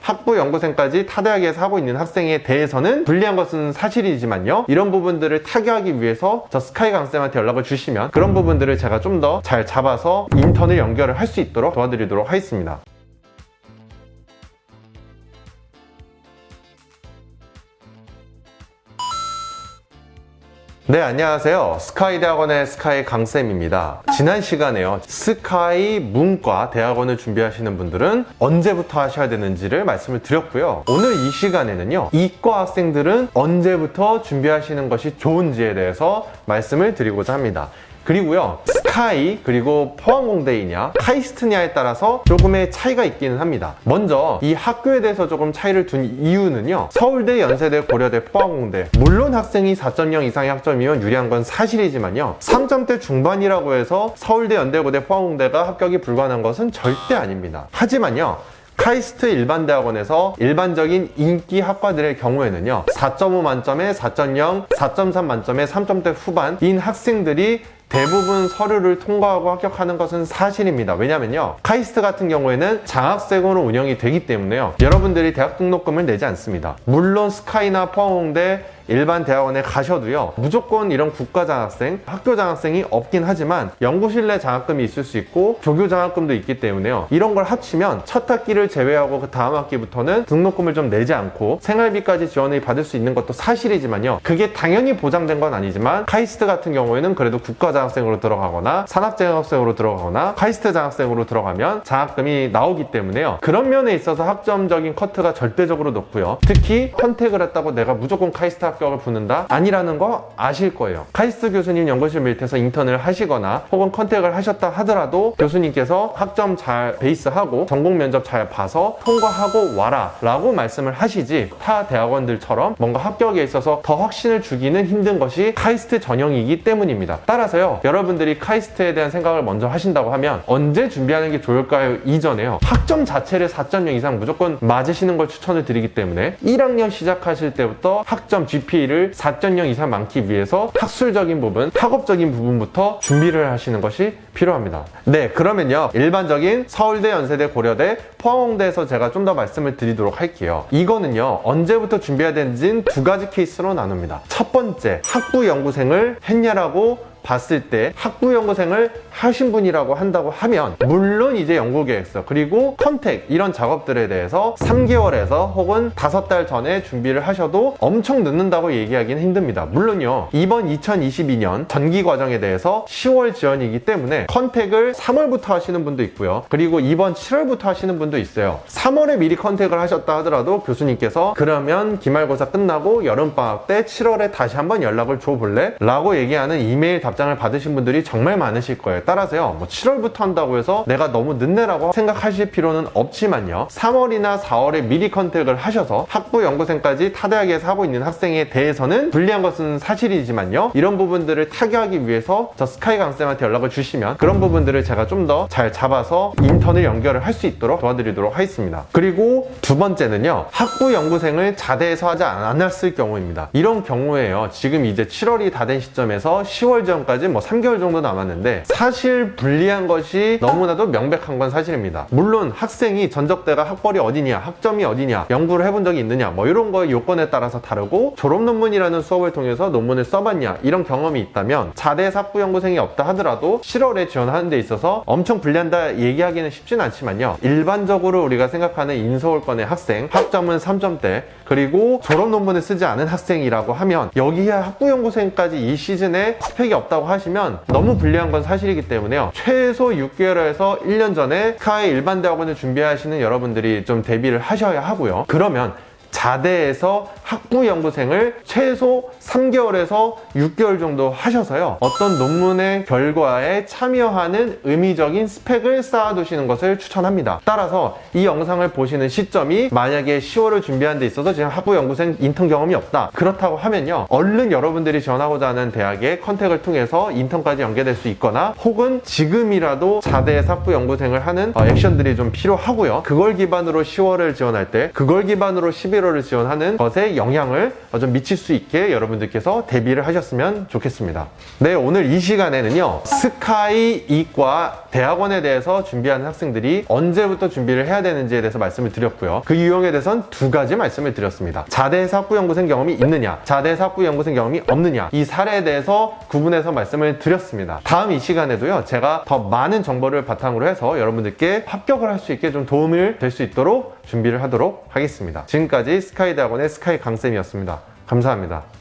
학부 연구생까지 타 대학에서 하고 있는 학생에 대해서는 불리한 것은 사실이지만요, 이런 부분들을 타개하기 위해서 저 스카이 강쌤한테 연락을 주시면 그런 부분들을 제가 좀 더 잘 잡아서 인턴을 연결을 할 수 있도록 도와드리도록 하겠습니다. 네, 안녕하세요. 스카이 대학원의 스카이 강쌤입니다. 지난 시간에요, 스카이 문과 대학원을 준비하시는 분들은 언제부터 하셔야 되는지를 말씀을 드렸고요. 오늘 이 시간에는요, 이과 학생들은 언제부터 준비하시는 것이 좋은지에 대해서 말씀을 드리고자 합니다. 그리고요, 스카이 그리고 포항공대이냐 카이스트냐에 따라서 조금의 차이가 있기는 합니다. 먼저 이 학교에 대해서 조금 차이를 둔 이유는요, 서울대, 연세대, 고려대, 포항공대, 물론 학생이 4.0 이상의 학점이면 유리한 건 사실이지만요, 3점대 중반이라고 해서 서울대, 연대, 고대, 포항공대가 합격이 불가능한 것은 절대 아닙니다. 하지만요, 카이스트 일반대학원에서 일반적인 인기 학과들의 경우에는요, 4.5 만점에 4.0, 4.3 만점에 3점대 후반인 학생들이 대부분 서류를 통과하고 합격하는 것은 사실입니다. 왜냐면요, 카이스트 같은 경우에는 장학생으로 운영이 되기 때문에요, 여러분들이 대학 등록금을 내지 않습니다. 물론 스카이나 포항공대 일반 대학원에 가셔도요, 무조건 이런 국가장학생, 학교장학생이 없긴 하지만 연구실 내 장학금이 있을 수 있고 조교장학금도 있기 때문에요, 이런 걸 합치면 첫 학기를 제외하고 그 다음 학기부터는 등록금을 좀 내지 않고 생활비까지 지원을 받을 수 있는 것도 사실이지만요, 그게 당연히 보장된 건 아니지만 카이스트 같은 경우에는 그래도 국가장학생으로 들어가거나 산학장학생으로 들어가거나 카이스트 장학생으로 들어가면 장학금이 나오기 때문에요, 그런 면에 있어서 학점적인 커트가 절대적으로 높고요. 특히 컨택을 했다고 내가 무조건 카이스트 합격을 붙는다? 아니라는 거 아실 거예요. 카이스트 교수님 연구실 밑에서 인턴을 하시거나 혹은 컨택을 하셨다 하더라도 교수님께서 학점 잘 베이스하고 전공 면접 잘 봐서 통과하고 와라 라고 말씀을 하시지, 타 대학원들처럼 뭔가 합격에 있어서 더 확신을 주기는 힘든 것이 카이스트 전형이기 때문입니다. 따라서요, 여러분들이 카이스트에 대한 생각을 먼저 하신다고 하면 언제 준비하는 게 좋을까요? 이전에요, 학점 자체를 4.0 이상 무조건 맞으시는 걸 추천을 드리기 때문에 1학년 시작하실 때부터 학점 GPA를 4.0 이상 많기 위해서 학술적인 부분, 학업적인 부분부터 준비를 하시는 것이 필요합니다. 네, 그러면요, 일반적인 서울대, 연세대, 고려대, 포항공대에서 제가 좀 더 말씀을 드리도록 할게요. 이거는요, 언제부터 준비해야 되는지는 두 가지 케이스로 나눕니다. 첫 번째, 학부 연구생을 했냐라고 봤을 때 학부 연구생을 하신 분이라고 한다고 하면 물론 이제 연구계획서 그리고 컨택 이런 작업들에 대해서 3개월에서 혹은 5달 전에 준비를 하셔도 엄청 늦는다고 얘기하기는 힘듭니다. 물론요, 이번 2022년 전기 과정에 대해서 10월 지원이기 때문에 컨택을 3월부터 하시는 분도 있고요, 그리고 이번 7월부터 하시는 분도 있어요. 3월에 미리 컨택을 하셨다 하더라도 교수님께서 그러면 기말고사 끝나고 여름방학 때 7월에 다시 한번 연락을 줘볼래? 라고 얘기하는 이메일 답장을 받으신 분들이 정말 많으실 거예요. 따라서요, 뭐 7월부터 한다고 해서 내가 너무 늦네라고 생각하실 필요는 없지만요, 3월이나 4월에 미리 컨택을 하셔서 학부 연구생까지 타 대학에서 하고 있는 학생에 대해서는 불리한 것은 사실이지만요, 이런 부분들을 타개하기 위해서 저 스카이 강쌤한테 연락을 주시면 그런 부분들을 제가 좀 더 잘 잡아서 인턴을 연결을 할 수 있도록 도와드리도록 하겠습니다. 그리고 두 번째는요, 학부 연구생을 자대에서 하지 않았을 경우입니다. 이런 경우에요, 지금 이제 7월이 다 된 시점에서 10월 전까지 뭐 3개월 정도 남았는데 사실 불리한 것이 너무나도 명백한 건 사실입니다. 물론 학생이 전적대가 학벌이 어디냐, 학점이 어디냐, 연구를 해본 적이 있느냐, 뭐 이런 거의 요건에 따라서 다르고 졸업 논문이라는 수업을 통해서 논문을 써봤냐, 이런 경험이 있다면 자대에서 학부 연구생이 없다 하더라도 7월에 지원하는 데 있어서 엄청 불리한다 얘기하기는 쉽진 않지만요, 일반적으로 우리가 생각하는 인서울권의 학생, 학점은 3점대, 그리고 졸업 논문을 쓰지 않은 학생이라고 하면 여기에 학부 연구생까지 이 시즌에 스펙이 없다고 하시면 너무 불리한 건 사실이기 때문에요, 최소 6개월에서 1년 전에 스카이 일반 대학원을 준비하시는 여러분들이 좀 대비를 하셔야 하고요. 그러면 자대에서 학부 연구생을 최소 3개월에서 6개월 정도 하셔서요, 어떤 논문의 결과에 참여하는 의미적인 스펙을 쌓아두시는 것을 추천합니다. 따라서 이 영상을 보시는 시점이 만약에 10월을 준비하는 데 있어서 지금 학부 연구생 인턴 경험이 없다, 그렇다고 하면요, 얼른 여러분들이 지원하고자 하는 대학의 컨택을 통해서 인턴까지 연계될 수 있거나 혹은 지금이라도 자대에서 학부 연구생을 하는 액션들이 좀 필요하고요, 그걸 기반으로 10월을 지원할 때 그걸 기반으로 11월을 지원하는 것에 영향을 좀 미칠 수 있게 여러분들께서 대비를 하셨으면 좋겠습니다. 네, 오늘 이 시간에는요, 스카이 이과 대학원에 대해서 준비하는 학생들이 언제부터 준비를 해야 되는지에 대해서 말씀을 드렸고요. 그 유형에 대해서는 두 가지 말씀을 드렸습니다. 자대에서 학부연구생 경험이 있느냐, 자대에서 학부연구생 경험이 없느냐, 이 사례에 대해서 구분해서 말씀을 드렸습니다. 다음 이 시간에도요, 제가 더 많은 정보를 바탕으로 해서 여러분들께 합격을 할 수 있게 좀 도움을 될 수 있도록 준비를 하도록 하겠습니다. 지금까지 스카이대학원의 스카이 강쌤이었습니다. 감사합니다.